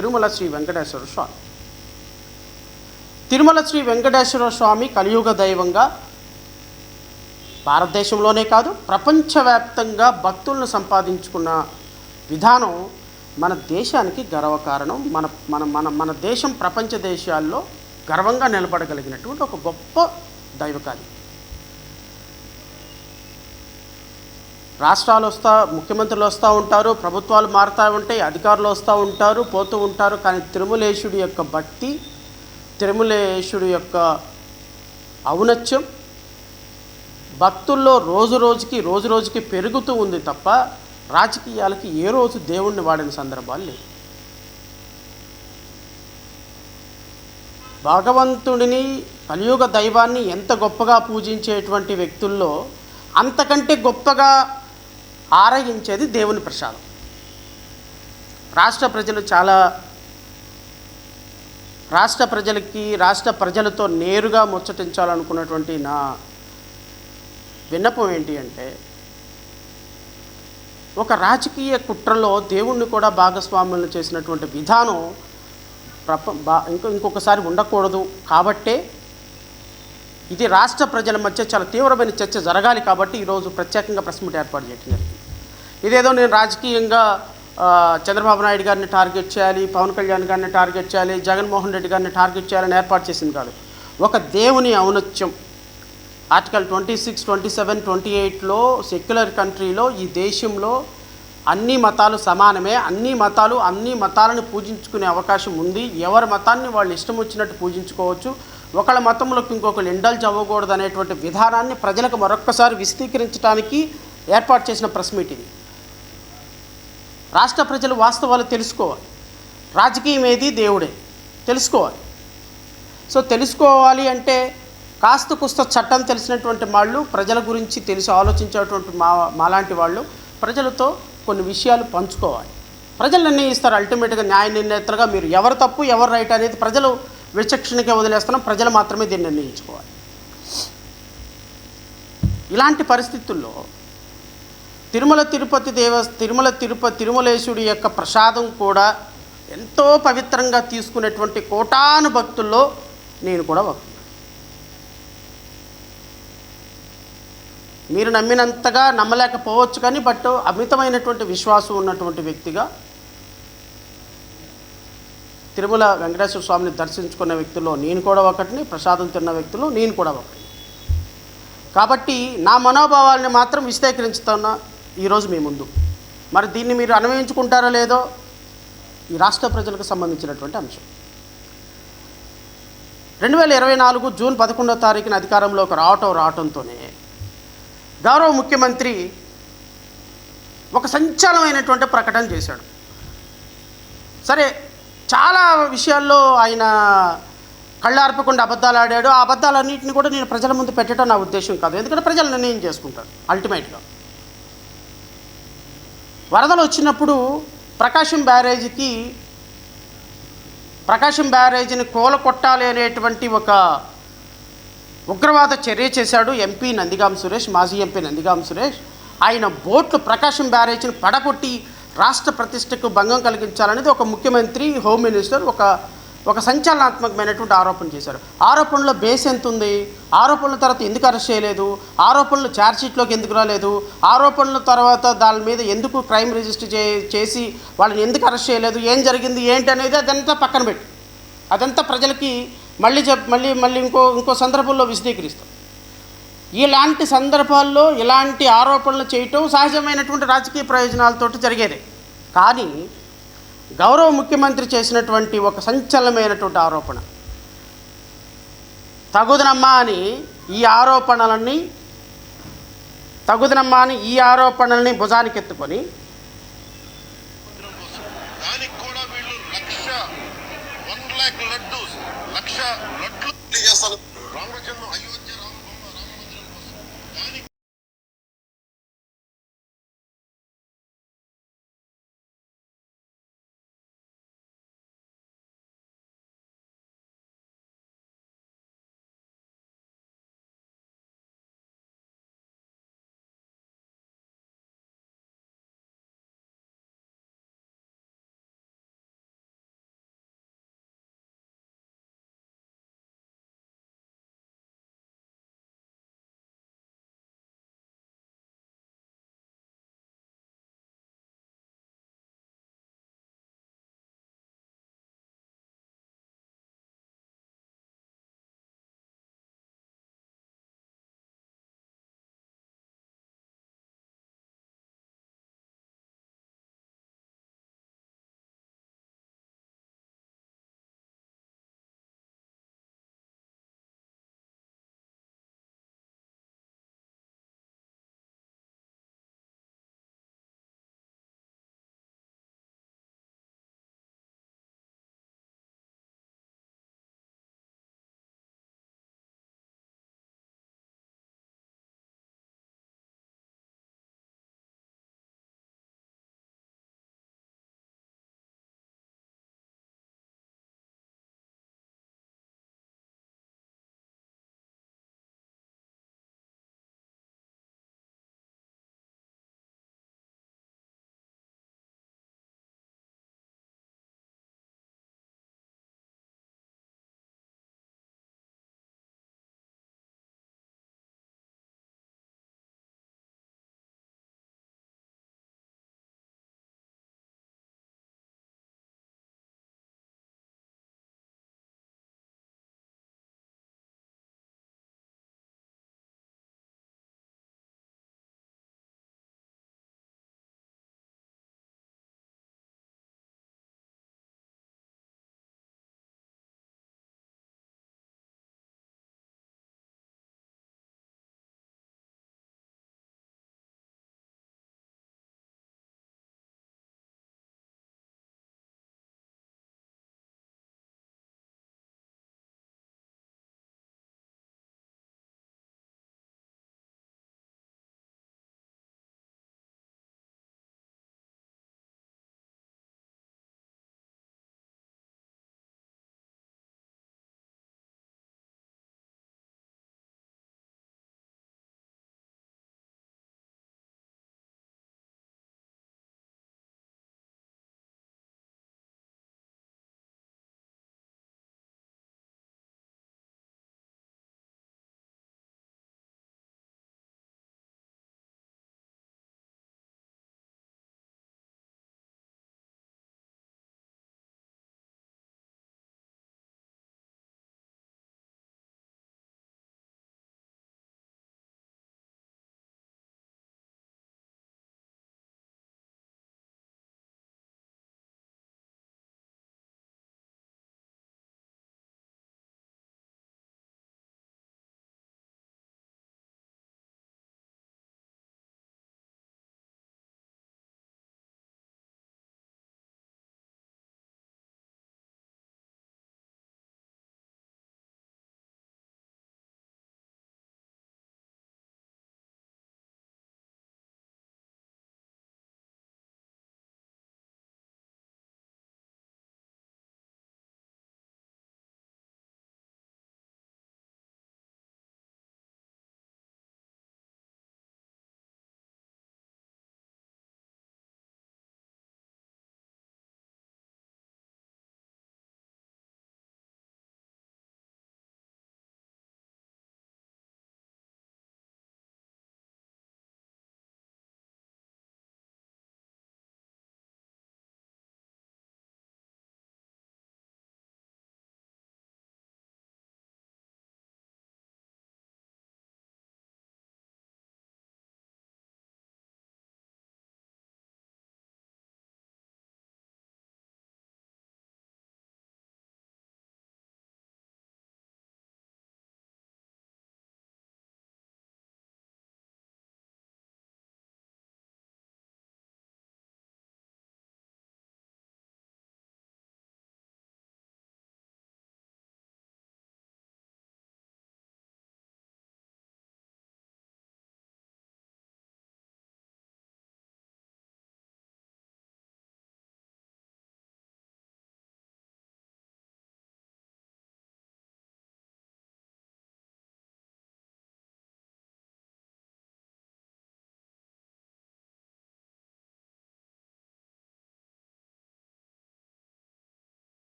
తిరుమల శ్రీ వెంకటేశ్వర స్వామి. తిరుమల శ్రీ వెంకటేశ్వర స్వామి కలియుగ దైవంగా భారతదేశంలోనే కాదు ప్రపంచవ్యాప్తంగా భక్తులను సంపాదించుకున్న విధానం మన దేశానికి గర్వకారణం. మన మన మన మన దేశం ప్రపంచ దేశాల్లో గర్వంగా నిలబడగలిగినటువంటి ఒక గొప్ప దైవకార్యం. రాష్ట్రాలు ముఖ్యమంత్రులు వస్తూ ఉంటారు, ప్రభుత్వాలు మారుతూ ఉంటాయి, అధికారులు వస్తూ ఉంటారు, పోతూ ఉంటారు. కానీ తిరుమలేశుడి యొక్క భక్తి, తిరుమలేశుడి యొక్క ఔన్నత్యం భక్తుల్లో రోజు రోజుకి పెరుగుతూ ఉంది తప్ప రాజకీయాలకి ఏ రోజు దేవుణ్ణి వాడిన సందర్భాలు లేవు. భగవంతుడిని, కలియుగ దైవాన్ని ఎంత గొప్పగా పూజించేటువంటి వ్యక్తుల్లో అంతకంటే గొప్పగా ఆరగించేది దేవుని ప్రసాదం. రాష్ట్ర ప్రజలతో నేరుగా ముచ్చటించాలనుకున్నటువంటి నా విన్నపం ఏంటి అంటే, ఒక రాజకీయ కుట్రలో దేవుణ్ణి కూడా భాగస్వాములను చేసినటువంటి విధానం ఇంకొకసారి ఉండకూడదు. కాబట్టే ఇది రాష్ట్ర ప్రజల మధ్య చాలా తీవ్రమైన చర్చ జరగాలి. కాబట్టి ఈరోజు ప్రత్యేకంగా ప్రెస్ మీట్ ఏర్పాటు చేయడం జరిగింది. ఇదేదో నేను రాజకీయంగా చంద్రబాబు నాయుడు గారిని టార్గెట్ చేయాలి, పవన్ కళ్యాణ్ గారిని టార్గెట్ చేయాలి, జగన్మోహన్ రెడ్డి గారిని టార్గెట్ చేయాలని ఏర్పాటు చేసింది కాదు. ఒక దేవుని ఔన్నత్యం ఆర్టికల్ 26, 27, 28లో సెక్యులర్ కంట్రీలో ఈ దేశంలో అన్ని మతాలు సమానమే, అన్ని మతాలను పూజించుకునే అవకాశం ఉంది. ఎవరి మతాన్ని వాళ్ళు ఇష్టం వచ్చినట్టు పూజించుకోవచ్చు. ఒకళ్ళ మతంలోకి ఇంకొకరు ఇండల్జ్ అవ్వకూడదు అనేటువంటి విధానాన్ని ప్రజలకు మరొక్కసారి విశదీకరించడానికి ఏర్పాటు చేసిన ప్రెస్ మీట్ ఇది. రాష్ట్ర ప్రజలు వాస్తవాలు తెలుసుకోవాలి. రాజకీయం ఏది, దేవుడే తెలుసుకోవాలి. సో తెలుసుకోవాలి అంటే కాస్త కుస్త చట్టం తెలిసినటువంటి వాళ్ళు, ప్రజల గురించి తెలిసి ఆలోచించేటువంటి మాలాంటి వాళ్ళు ప్రజలతో కొన్ని విషయాలు పంచుకోవాలి. ప్రజలు నిర్ణయిస్తారు. అల్టిమేట్గా న్యాయ నిర్ణేతలుగా మీరు ఎవరు తప్పు ఎవరు రైట్ అనేది ప్రజలు విచక్షణకే వదిలేస్తున్నాం. ప్రజలు మాత్రమే దీన్ని నిర్ణయించుకోవాలి. ఇలాంటి పరిస్థితుల్లో తిరుమలేశుడి యొక్క ప్రసాదం కూడా ఎంతో పవిత్రంగా తీసుకునేటువంటి కోటాను భక్తుల్లో నేను కూడా ఒకటి. మీరు నమ్మినంతగా నమ్మలేకపోవచ్చు కానీ బట్ అమితమైనటువంటి విశ్వాసం ఉన్నటువంటి వ్యక్తిగా తిరుమల వెంకటేశ్వర స్వామిని దర్శించుకున్న వ్యక్తుల్లో నేను కూడా ఒకటిని, ప్రసాదం తిన్న వ్యక్తుల్లో నేను కూడా ఒకటి. కాబట్టి నా మనోభావాల్ని మాత్రం విశదీకరించుతున్నా ఈరోజు మీ ముందు. మరి దీన్ని మీరు అన్వయించుకుంటారో లేదో ఈ రాష్ట్ర ప్రజలకు సంబంధించినటువంటి అంశం. 2024 జూన్ 11వ తారీఖున అధికారంలోకి రావటంతోనే గౌరవ ముఖ్యమంత్రి ఒక సంచలనమైనటువంటి ప్రకటన చేశాడు. సరే, చాలా విషయాల్లో ఆయన కళ్ళార్పకుండా అబద్ధాలు ఆడాడు. ఆ అబద్ధాలన్నింటినీ కూడా నేను ప్రజల ముందు పెట్టడం నా ఉద్దేశం కాదు. ఎందుకంటే ప్రజలు నిర్ణయం చేసుకుంటారు. అల్టిమేట్గా వరదలు వచ్చినప్పుడు ప్రకాశం బ్యారేజీని కూలకొట్టాలి అనేటువంటి ఒక ఉగ్రవాద చర్య చేశాడు ఎంపీ నందిగాం సురేష్, మాజీ ఎంపీ నందిగాం సురేష్. ఆయన బోట్లు ప్రకాశం బ్యారేజీని పడగొట్టి రాష్ట్ర ప్రతిష్టకు భంగం కలిగించాలనేది ఒక ముఖ్యమంత్రి, హోమ్ మినిస్టర్ ఒక సంచలనాత్మకమైనటువంటి ఆరోపణ చేశారు. ఆరోపణలో బేస్ ఎంత ఉంది? ఆరోపణల తర్వాత ఎందుకు అరెస్ట్ చేయలేదు? ఆరోపణలు ఛార్జ్షీట్లోకి ఎందుకు రాలేదు? ఆరోపణల తర్వాత దాని మీద ఎందుకు క్రైమ్ రిజిస్టర్ చేసి వాళ్ళని ఎందుకు అరెస్ట్ చేయలేదు? ఏం జరిగింది ఏంటి అనేది అదంతా పక్కన పెట్టి అదంతా ప్రజలకి మళ్ళీ ఇంకో సందర్భంలో విశదీకరిస్తాం. ఇలాంటి సందర్భాల్లో ఇలాంటి ఆరోపణలు చేయటం సహజమైనటువంటి రాజకీయ ప్రయోజనాలతోటి జరిగేదే. కానీ గౌరవ ముఖ్యమంత్రి చేసినటువంటి ఒక సంచలనమైనటువంటి ఆరోపణ తగుదనమ్మా అని ఈ ఆరోపణల్ని భుజానికి ఎత్తుకొని